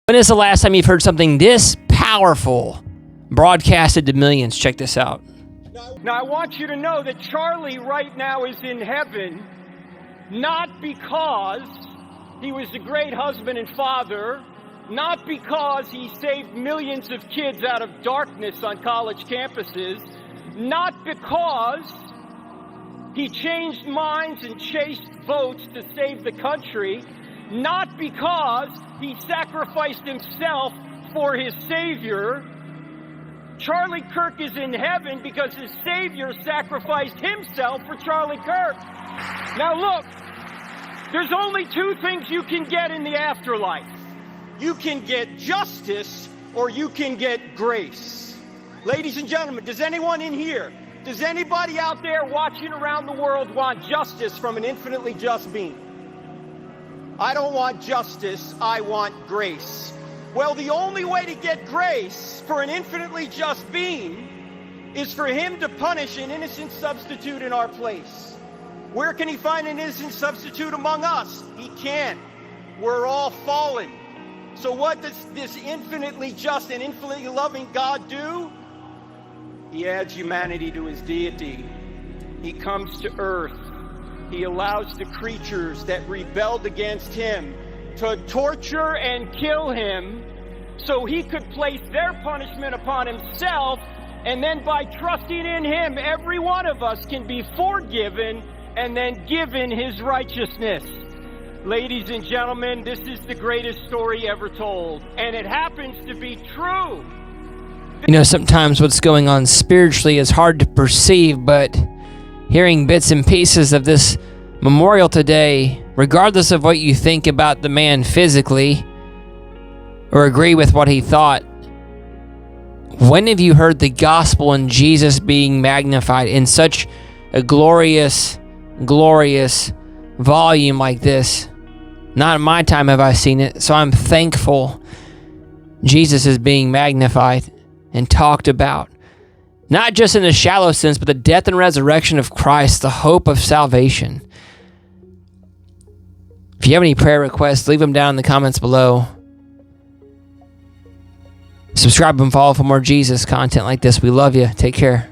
When is the last time you've heard something this powerful broadcasted to millions? Check this out. Now, I want you to know that Charlie right now is in heaven, not because he was a great husband and father, not because he saved millions of kids out of darkness on college campuses, not because he changed minds and chased votes to save the country, not because he sacrificed himself for his Savior. Charlie Kirk is in heaven because his Savior sacrificed himself for Charlie Kirk. Now look, there's only two things you can get in the afterlife. You can get justice or you can get grace. Ladies and gentlemen, does anyone in here, does anybody out there watching around the world want justice from an infinitely just being? I don't want justice, I want grace. Well, the only way to get grace for an infinitely just being is for him to punish an innocent substitute in our place. Where can he find an innocent substitute among us? He can't. We're all fallen. So what does this infinitely just and infinitely loving God do? He adds humanity to his deity. He comes to earth. He allows the creatures that rebelled against him to torture and kill him so he could place their punishment upon himself, and then by trusting in him, every one of us can be forgiven and then given his righteousness. Ladies and gentlemen, this is the greatest story ever told, and it happens to be true. You know, sometimes what's going on spiritually is hard to perceive, but hearing bits and pieces of this memorial today, regardless of what you think about the man physically or agree with what he thought, when have you heard the gospel and Jesus being magnified in such a glorious, glorious volume like this? Not in my time have I seen it, so I'm thankful Jesus is being magnified and talked about. Not just in a shallow sense, but the death and resurrection of Christ, the hope of salvation. If you have any prayer requests, leave them down in the comments below. Subscribe and follow for more Jesus content like this. We love you. Take care.